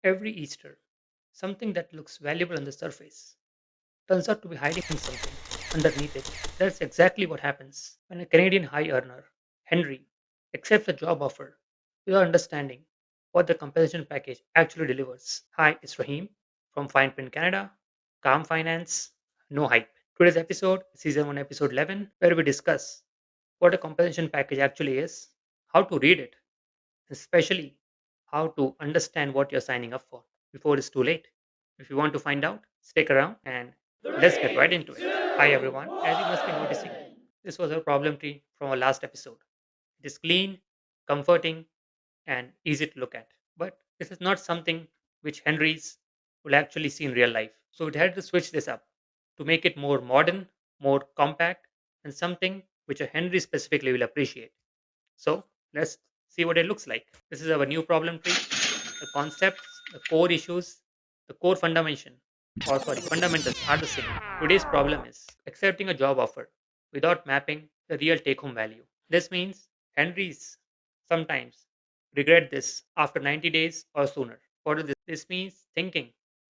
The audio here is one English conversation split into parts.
Every Easter, something that looks valuable on the surface turns out to be hiding something underneath it. That's exactly what happens when a Canadian high earner, Henry, accepts a job offer without understanding what the compensation package actually delivers. Hi, it's Rahim from Fine Print Canada, Calm Finance, No Hype. Today's episode is Season 1, Episode 11, where we discuss what a compensation package actually is, how to read it, especially how to understand what you're signing up for before it's too late. If you want to find out, stick around and let's get right into it. Hi everyone, as you must be noticing, this was a problem tree from our last episode. It is clean, comforting, and easy to look at. But this is not something which Henry's will actually see in real life. So it had to switch this up to make it more modern, more compact, and something which a Henry specifically will appreciate. So let's see what it looks like. This is our new problem tree. The concepts, the core issues, the core fundamentals are the same. Today's problem is accepting a job offer without mapping the real take home value. This means Henry's sometimes regret this after 90 days or sooner. What does this means? Thinking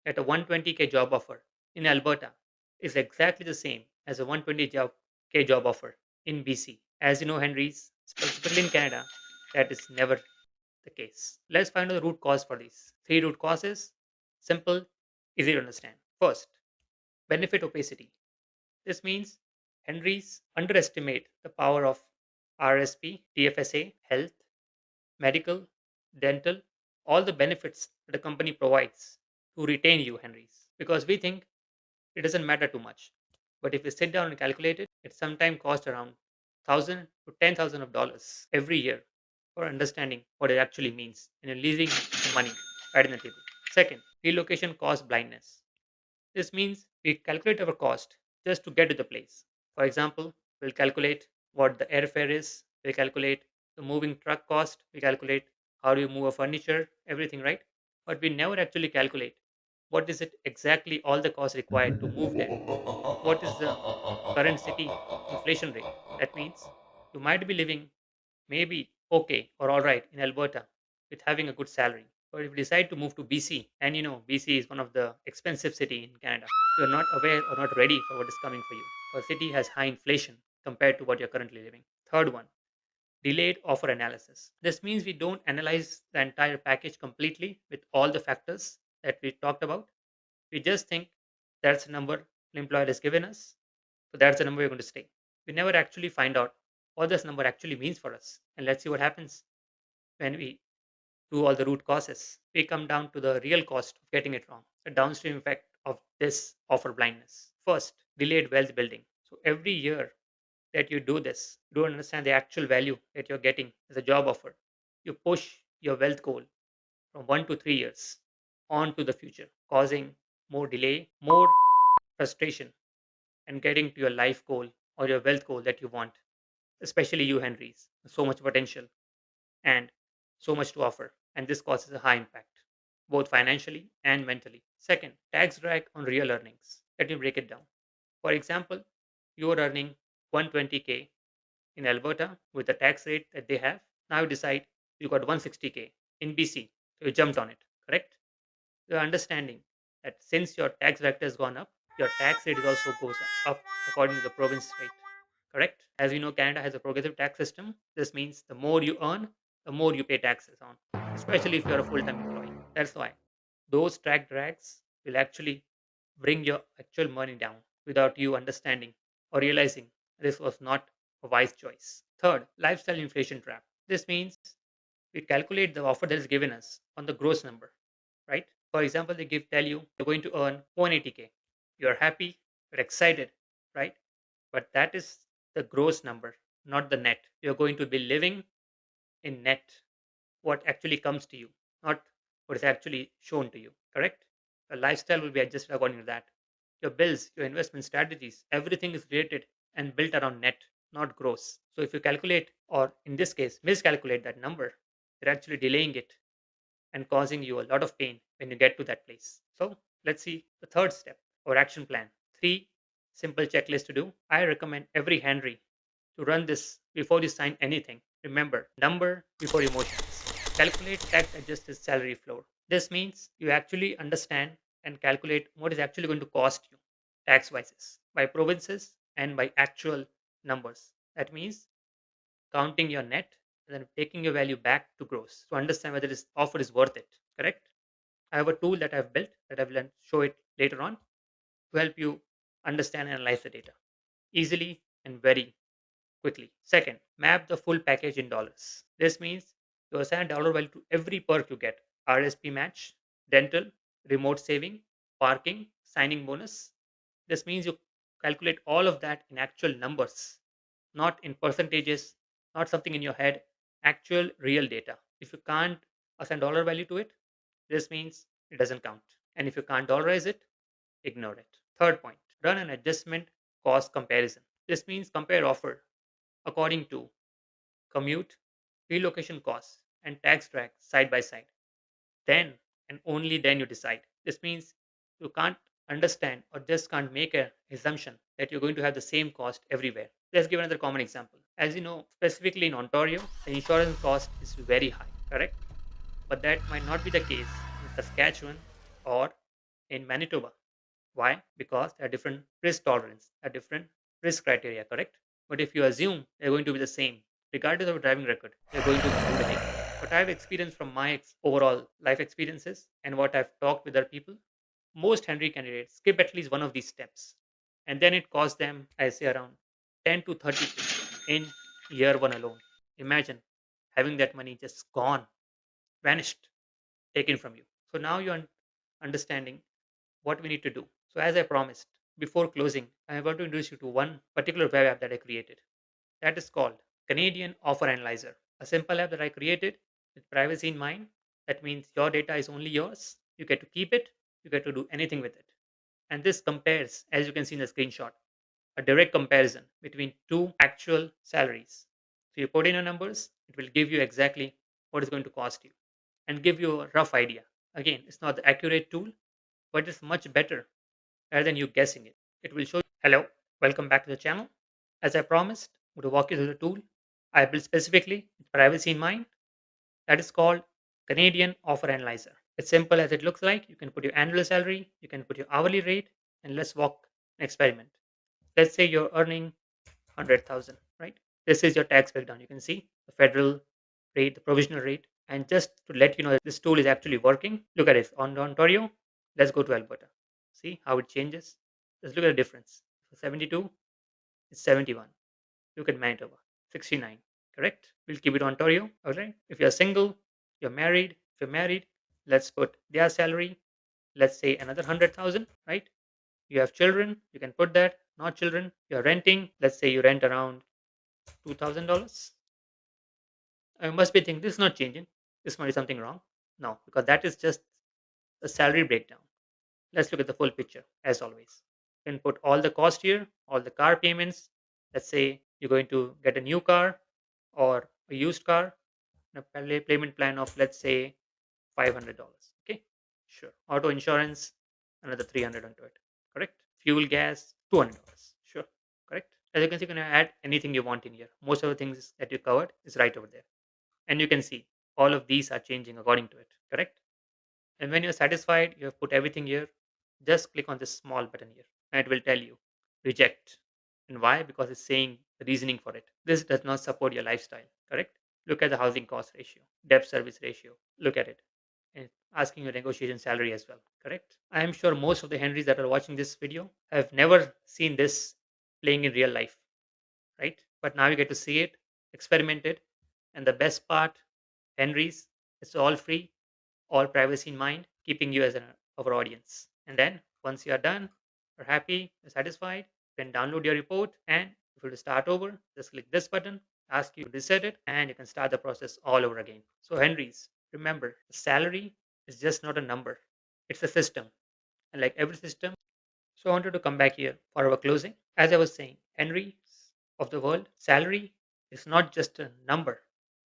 that a 120K job offer in Alberta is exactly the same as a 120K job offer in BC. As you know, Henry's, specifically in Canada, that is never the case. Let's find out the root cause for these. Three root causes, simple, easy to understand. First, benefit opacity. This means Henry's underestimate the power of RSP, TFSA, health, medical, dental, all the benefits that a company provides to retain you, Henry's. Because we think it doesn't matter too much. But if you sit down and calculate it, it sometimes costs around 1,000 to 10,000 of dollars every year for understanding what it actually means and you're leaving the money right on the table. Second, relocation cost blindness. This means we calculate our cost just to get to the place. For example, we'll calculate what the airfare is, we calculate the moving truck cost, we calculate how do you move a furniture, everything, right? But we never actually calculate what is it exactly all the costs required to move there. What is the current city inflation rate? That means you might be living maybe okay or all right in Alberta with having a good salary. But if you decide to move to BC, and you know BC is one of the expensive city in Canada, you're not aware or not ready for what is coming for you. Our city has high inflation compared to what you're currently living. Third one, delayed offer analysis. This means we don't analyze the entire package completely with all the factors that we talked about. We just think that's the number the employer has given us, so that's the number we're going to stay. We never actually find out what this number actually means for us. And let's see what happens when we do all the root causes. We come down to the real cost of getting it wrong, the downstream effect of this offer blindness. First, delayed wealth building. So every year that you do this, you don't understand the actual value that you're getting as a job offer. You push your wealth goal from 1 to 3 years on to the future, causing more delay, more frustration, and getting to your life goal or your wealth goal that you want, especially you, Henrys. So much potential and so much to offer. And this causes a high impact, both financially and mentally. Second, tax drag on real earnings. Let me break it down. For example, you're earning 120K in Alberta with the tax rate that they have. Now you decide you got 160K in BC. So you jumped on it, correct? You're understanding that since your tax vector has gone up, your tax rate is also goes up according to the province rate. Correct? As we know, Canada has a progressive tax system. This means the more you earn, the more you pay taxes on, especially if you're a full-time employee. That's why those tax drags will actually bring your actual money down without you understanding or realizing this was not a wise choice. Third, lifestyle inflation trap. This means we calculate the offer that is given us on the gross number, right? For example, they tell you you're going to earn 180K. You're happy, you're excited, right? But that is the gross number, not the net. You're going to be living in net, what actually comes to you, not what is actually shown to you, correct? Your lifestyle will be adjusted according to that. Your bills, your investment strategies, everything is related and built around net, not gross. So if you calculate, or in this case, miscalculate that number, you're actually delaying it and causing you a lot of pain when you get to that place. So let's see the third step or action plan. Three simple checklists to do. I recommend every Henry to run this before you sign anything. Remember, number before emotions. Calculate tax adjusted salary floor. This means you actually understand and calculate what is actually going to cost you tax wise by provinces and by actual numbers. That means counting your net and then taking your value back to gross to understand whether this offer is worth it. Correct? I have a tool that I've built that I will show it later on to help you understand and analyze the data easily and very quickly. Second, map the full package in dollars. This means you assign a dollar value to every perk you get: RSP match, dental, remote saving, parking, signing bonus. This means you calculate all of that in actual numbers, not in percentages, not something in your head, actual real data. If you can't assign dollar value to it, this means it doesn't count. And if you can't dollarize it, ignore it. Third point, run an adjustment cost comparison. This means compare offer according to commute, relocation costs, and tax track side by side. Then and only then you decide. This means you can't understand or just can't make an assumption that you're going to have the same cost everywhere. Let's give another common example. As you know, specifically in Ontario, the insurance cost is very high, correct? But that might not be the case in Saskatchewan or in Manitoba. Why? Because there are different risk tolerance, there are different risk criteria, correct? But if you assume they're going to be the same, regardless of driving record, they're going to do the same. What I've experienced from my overall life experiences and what I've talked with other people, most Henry candidates skip at least one of these steps. And then it costs them, I say, around 10 to 30K in year one alone. Imagine having that money just gone, vanished, taken from you. So now you're understanding what we need to do. So, as I promised, before closing, I want to introduce you to one particular web app that I created. That is called Canadian Offer Analyzer, a simple app that I created with privacy in mind. That means your data is only yours. You get to keep it, you get to do anything with it. And this compares, as you can see in the screenshot, a direct comparison between two actual salaries. So, you put in your numbers, it will give you exactly what it's going to cost you and give you a rough idea. Again, it's not the accurate tool, but it's much better rather than you guessing it. It will show you. Hello, welcome back to the channel. As I promised, I'm going to walk you through the tool I built specifically with privacy in mind. That is called Canadian Offer Analyzer. It's simple as it looks like. You can put your annual salary, you can put your hourly rate, and let's walk an experiment. Let's say you're earning 100,000, right? This is your tax breakdown. You can see the federal rate, the provisional rate, and just to let you know that this tool is actually working, look at it on Ontario. Let's go to Alberta. See how it changes. Let's look at the difference. So 72 is 71. Look at Manitoba, 69. Correct? We'll keep it Ontario. All right. If you're single, you're married. If you're married, let's put their salary. Let's say another 100,000. Right? You have children. You can put that. Not children. You're renting. Let's say you rent around $2,000. I must be thinking this is not changing. This might be something wrong. No, because that is just the salary breakdown. Let's look at the full picture as always. You can put all the cost here, all the car payments. Let's say you're going to get a new car or a used car, a payment plan of let's say $500. Okay, sure. Auto insurance, another 300 onto it. Correct. Fuel, gas, $200. Sure. Correct. As you can see, you can add anything you want in here. Most of the things that you covered is right over there, and you can see all of these are changing according to it. Correct. And when you're satisfied, you have put everything here, just click on this small button here and it will tell you reject. And why? Because it's saying the reasoning for it. This does not support your lifestyle, correct? Look at the housing cost ratio, debt service ratio. Look at it. And asking your negotiation salary as well, correct? I am sure most of the Henrys that are watching this video have never seen this playing in real life, right? But now you get to see it, experiment it, and the best part, Henrys, it's all free, all privacy in mind, keeping you as our audience. And then once you are done, you're happy, you're satisfied, you can download your report. And if you want to start over, just click this button, ask you to reset it, and you can start the process all over again. So, Henrys, remember the salary is just not a number, it's a system. And like every system, so I wanted to come back here for our closing. As I was saying, Henry of the world, salary is not just a number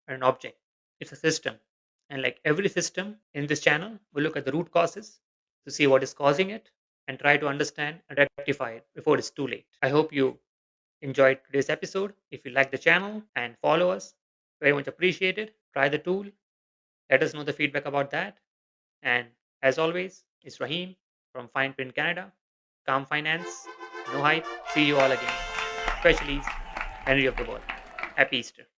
or an object, it's a system. And like every system in this channel, we'll look at the root causes to see what is causing it and try to understand and rectify it before it's too late. I hope you enjoyed today's episode. If you like the channel and follow us, very much appreciated. Try the tool. Let us know the feedback about that. And as always, it's Rahim from Fine Print Canada. Calm finance, no hype. See you all again, especially Henry of the World. Happy Easter.